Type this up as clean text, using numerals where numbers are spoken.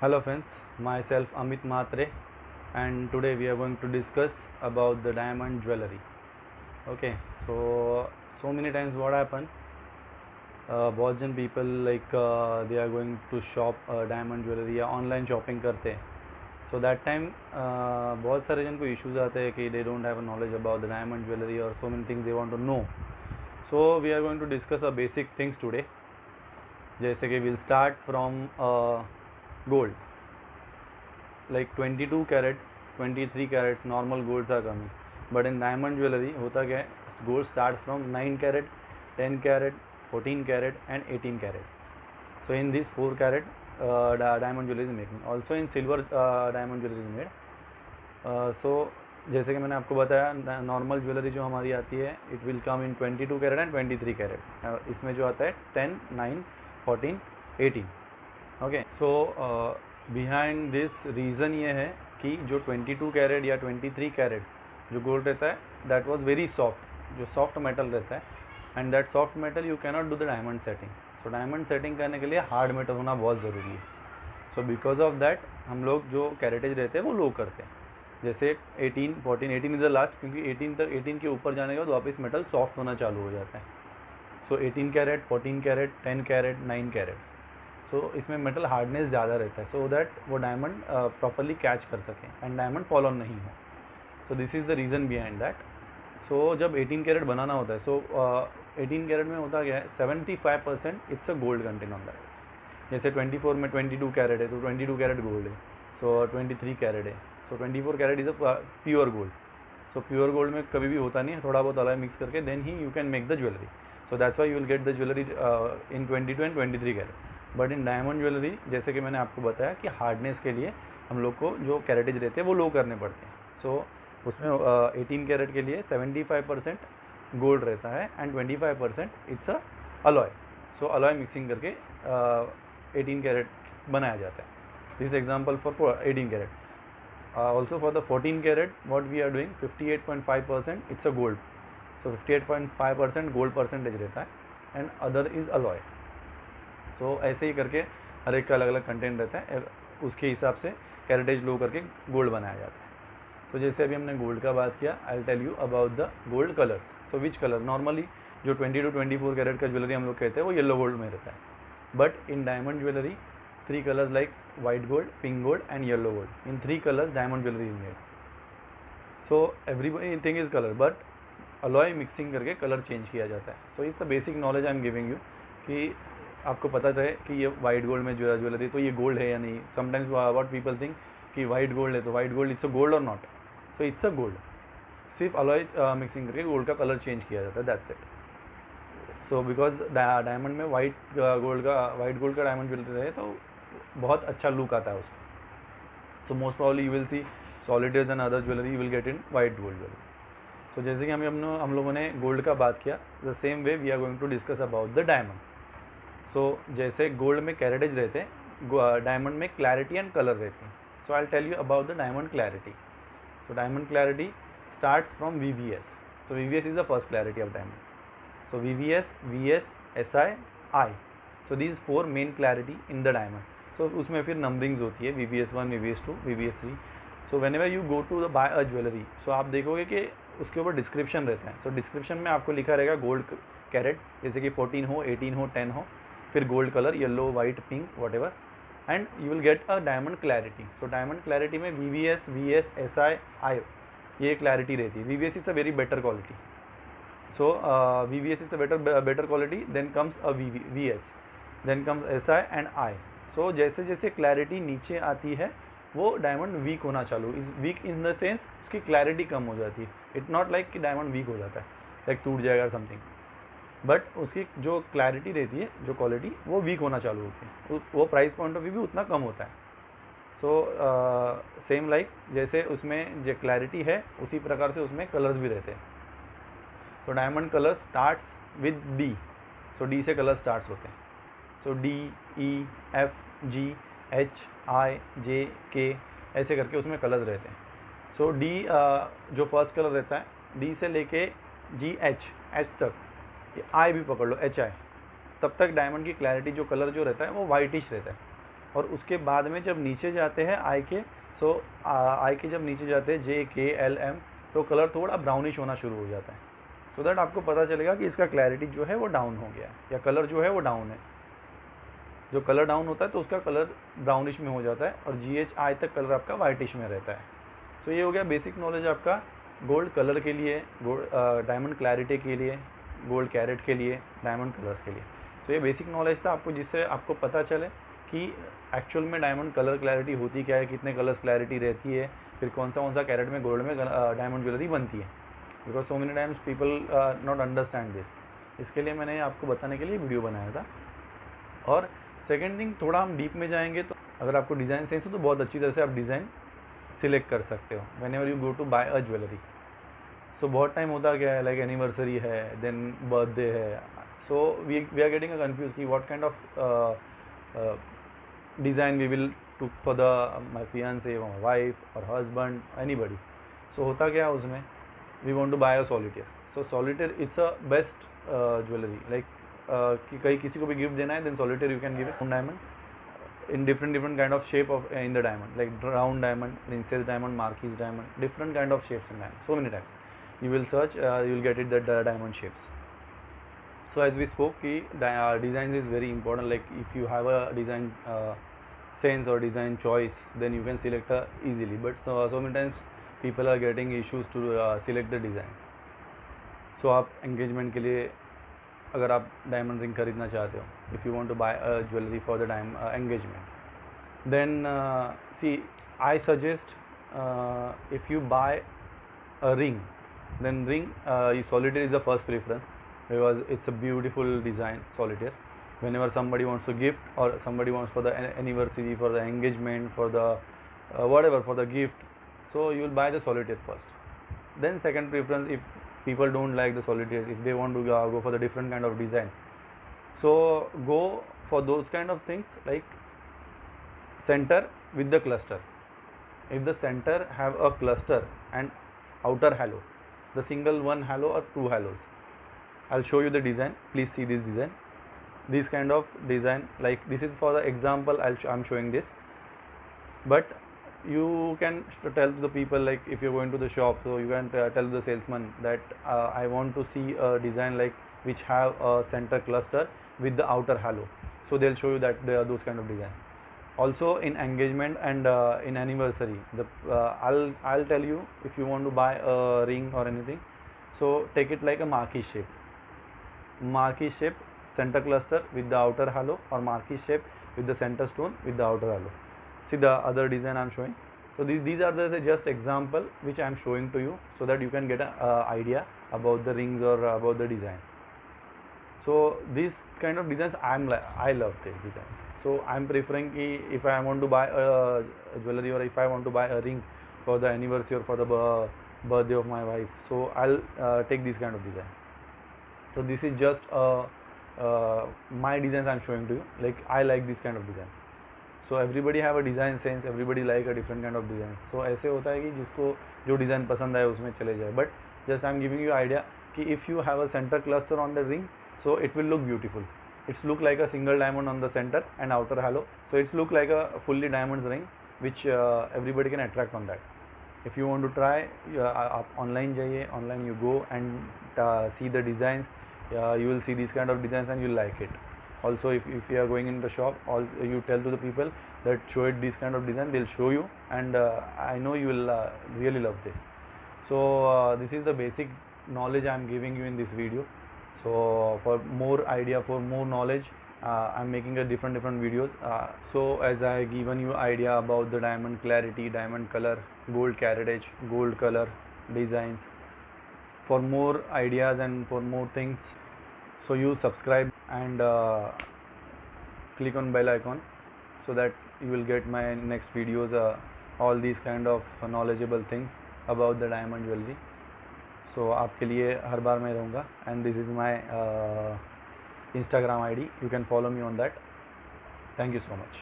Hello friends, myself Amit Matre, and today we are going to discuss about the diamond jewelry. Okay, so many times what happen, बहुत जन people like they are going to shop diamond jewelry या online shopping करते हैं. So that time बहुत सारे जन को issues आते हैं कि they don't have a knowledge about the diamond jewelry or so many things they want to know. So we are going to discuss a basic things today. जैसे कि we'll start from gold. Like 22 carat 23 carats normal golds are coming, but in diamond jewellery होता क्या है, gold start from 9 carat 10 carat 14 carat and 18 carat. So in this 4 carat diamond jewellery is making. Also in silver diamond jewellery is made. So जैसे कि मैंने आपको बताया, normal jewellery जो हमारी आती है it will come in 22 carat and 23 carat. इसमें जो आता है 10 9 14 18. Okay, so behind this reason ये है कि जो 22 कैरेट या 23 कैरेट जो गोल्ड रहता है दैट वाज वेरी सॉफ्ट, जो सॉफ्ट मेटल रहता है, and that soft metal you cannot do the diamond setting. So diamond setting करने के लिए हार्ड मेटल होना बहुत ज़रूरी है. सो बिकॉज ऑफ दैट हम लोग जो कैरेटेज रहते हैं वो लो करते हैं. जैसे 18 14 18 इज़ द लास्ट, क्योंकि 18 के ऊपर जाने के बाद वापस मेटल सॉफ्ट होना चालू हो जाता है. So 18 carat 14 carat 10 carat 9 carat, so इसमें मेटल हार्डनेस ज़्यादा रहता है, सो दैट वो डायमंड प्रॉपरली कैच कर सकें एंड डायमंड फॉल ऑन नहीं हो. So this is the reason behind that. So जब 18 कैरेट बनाना होता है, सो 18 कैरेट में होता क्या है, 75% it's a gold content on that. जैसे 24 में 22 कैरेट है तो 22 कैरेट गोल्ड है. सो 23 कैरेट है, so 24 carat is a pure gold. So pure gold में कभी भी होता नहीं है, थोड़ा बहुत अलग मिक्स करके देन ही you can make the jewellery. So that's why you will get the jewellery in 22 and 23 carat. But in diamond jewellery जैसे कि मैंने आपको बताया कि हार्डनेस के लिए हम लोग को जो कैरेटेज रहते हैं वो लो करने पड़ते हैं. सो उसमें 18 कैरेट के लिए 75% गोल्ड रहता है and 25% it's a alloy. So alloy mixing करके 18 कैरेट बनाया जाता है. This example for 18 carat. Also for the 14 carat what we are doing 58.5% it's a gold. So 58.5% gold percentage रहता है and other is alloy. So ऐसे ही करके हर एक का अलग अलग कंटेंट रहता है, उसके हिसाब से कैरेटेज लो करके गोल्ड बनाया जाता है. तो जैसे अभी हमने गोल्ड का बात किया, I will tell you about the gold colours. So which colour, normally जो 20 to 24 कैरेट का ज्वेलरी हम लोग कहते हैं वो येलो गोल्ड में रहता है, but in diamond jewellery 3 colours like white gold, pink gold and yellow gold. In 3 colours diamond jewellery is made. So every thing is colour, but alloy mixing करके कलर चेंज किया जाता है. सो it's a basic knowledge I am giving you कि आपको पता चले कि ये वाइट गोल्ड में ज्वेलरी तो ये गोल्ड है या नहीं. समटाइम्स व्हाट पीपल थिंक कि वाइट गोल्ड है तो white gold it's a gold और not. So it's a gold, सिर्फ अलॉय मिक्सिंग करके गोल्ड का कलर चेंज किया जाता है, that's it. So because diamond में वाइट गोल्ड का डायमंड ज्वेलरी रहे तो बहुत अच्छा लुक आता है उसका. So most probably you will see solitaires and other jewellery you will get in white gold jewellery. So जैसे कि हम लोगों ने गोल्ड का बात किया, the same way we are going to discuss about the diamond. So जैसे gold में कैरेटेज रहते हैं, डायमंड में क्लैरिटी एंड कलर रहते हैं. So I tell you about the diamond clarity. So diamond clarity starts from VVS. So VVS is the first clarity of diamond. So VVS, VS, SI, I. So these 4 main clarity in the diamond. So उसमें फिर numberings होती है, VVS1, VVS2, VVS3. So when ever you go to the buy a jewellery, so आप देखोगे कि उसके ऊपर description रहता है. सो डिस्क्रिप्शन में आपको लिखा रहेगा गोल्ड कैरेट, जैसे कि 14 हो, 18 हो, 10 हो, फिर gold colour yellow white pink whatever, and you will get a diamond clarity. So diamond clarity में VVS, VS, SI, I ये क्लैरिटी रहती है. VVS is a very better quality. So VVS is a better quality, then comes a VS, then comes SI and I. So जैसे जैसे clarity नीचे आती है वो डायमंड वीक होना चालू, is weak in the sense उसकी क्लैरिटी कम हो जाती है. इट नॉट लाइक कि डायमंड वीक हो जाता है, लाइक टूट जाएगा समथिंग, बट उसकी जो क्लैरिटी रहती है, जो क्वालिटी, वो वीक होना चालू होती है. वो प्राइस पॉइंट ऑफ व्यू भी उतना कम होता है. सो सेम लाइक जैसे उसमें जो क्लैरिटी है उसी प्रकार से उसमें कलर्स भी रहते हैं. So diamond colour starts with D. So D से कलर स्टार्ट्स होते हैं. सो D, E, F, G, H, I, J, K ऐसे करके उसमें कलर्स रहते हैं. सो D जो फर्स्ट कलर रहता है, D से लेके H तक, I भी पकड़ लो, HI, तब तक डायमंड की क्लैरिटी जो कलर जो रहता है वो वाइटिश रहता है. और उसके बाद में जब नीचे जाते हैं आई के, सो आई के जब नीचे जाते हैं JKLM, तो कलर थोड़ा ब्राउनिश होना शुरू हो जाता है, सो दैट आपको पता चलेगा कि इसका क्लैरिटी जो है वो डाउन हो गया है या कलर जो है वो डाउन है। जो कलर डाउन होता है तो उसका कलर ब्राउनिश में हो जाता है और GHI तक कलर आपका वाइटिश में रहता है। तो ये हो गया बेसिक नॉलेज आपका गोल्ड कलर के लिए, गोल्ड डायमंड क्लैरिटी के लिए, गोल्ड कैरेट के लिए, डायमंड कलर्स के लिए। तो ये बेसिक नॉलेज था आपको, जिससे आपको पता चले कि एक्चुअल में डायमंड कलर क्लैरिटी होती क्या है, कितने कलर्स क्लैरिटी रहती है, फिर कौन सा कैरेट में गोल्ड में डायमंड ज्वेलरी बनती है। Because so many times people not understand this, इसके लिए मैंने आपको बताने के लिए वीडियो बनाया था। और सेकेंड थिंग, थोड़ा हम डीप में जाएंगे तो अगर आपको डिज़ाइन सेंस हो तो बहुत अच्छी तरह से आप डिज़ाइन सिलेक्ट कर सकते हो when ever you go to buy a jewellery. So बहुत टाइम होता क्या है, लाइक एनिवर्सरी है, देन बर्थडे है, so we are getting a confuse कि what kind of design we will to for the my fiance, my wife और husband, anybody. So होता क्या है उसमें, we want to buy a solitaire. So solitaire it's a best jewellery, like कि कहीं किसी को भी गिफ्ट देना है, then solitaire you can give it diamond in different kind of shape of in the diamond, like round diamond, princess diamond, marquise diamond, different kind of shapes in diamond, so many types you will search, you will get it, the diamond shapes. So as we spoke ki design is very important, like if you have a design sense or design choice, then you can select easily, but so many times people are getting issues to select the designs. So आप engagement के लिए अगर आप diamond ring खरीदना चाहते हो, if you want to buy a jewellery for the engagement, then see I suggest if you buy a ring, then ring, solitaire is the first preference because it's a beautiful design, solitaire. Whenever somebody wants to gift or somebody wants for the anniversary, for the engagement, for the whatever, for the gift, so you will buy the solitaire first. Then second preference, if people don't like the solitaire, if they want to go for the different kind of design, so go for those kind of things like center with the cluster. If the center have a cluster and outer halo, the single one halo or two halos, I'll show you the design, please see this design, this kind of design, like this is for the example I'm showing this, but you can tell to the people, like if you're going to the shop, so you can tell the salesman that I want to see a design like which have a center cluster with the outer halo, so they'll show you that there are those kind of designs. Also in engagement and in anniversary, the I'll tell you, if you want to buy a ring or anything, so take it like a marquee shape, center cluster with the outer halo, or marquee shape with the center stone with the outer halo. See the other design I'm showing. So these are the just example which I'm showing to you, so that you can get an idea about the rings or about the design. So these kind of designs I love these designs. So I'm preferring ki if I want to buy a jewelry or if I want to buy a ring for the anniversary or for the birthday of my wife, so I'll take this kind of design. So this is just my designs I'm showing to you, like I like this kind of designs. So everybody have a design sense, everybody like a different kind of design. So ऐसे होता है कि जिसको जो design पसंद आए उसमें चले जाए, but just I'm giving you idea कि if you have a center cluster on the ring, so it will look beautiful. It's look like a single diamond on the center and outer halo, so it's look like a fully diamonds ring which everybody can attract on that. If you want to try, आप online जाइए, online you go and see the designs, you will see these kind of designs and you'll like it. Also if you are going in the shop, you tell to the people that show it this kind of design, they'll show you, and I know you will really love this. So this is the basic knowledge I'm giving you in this video. So for more idea, for more knowledge, I'm making a different videos. So as I given you idea about the diamond clarity, diamond color, gold caratage, gold color designs, for more ideas and for more things, so you subscribe and click on bell icon, so that you will get my next videos, all these kind of knowledgeable things about the diamond jewelry. So आपके लिए हर बार मैं रहूँगा, and this is my Instagram ID, you can follow me on that. Thank you so much.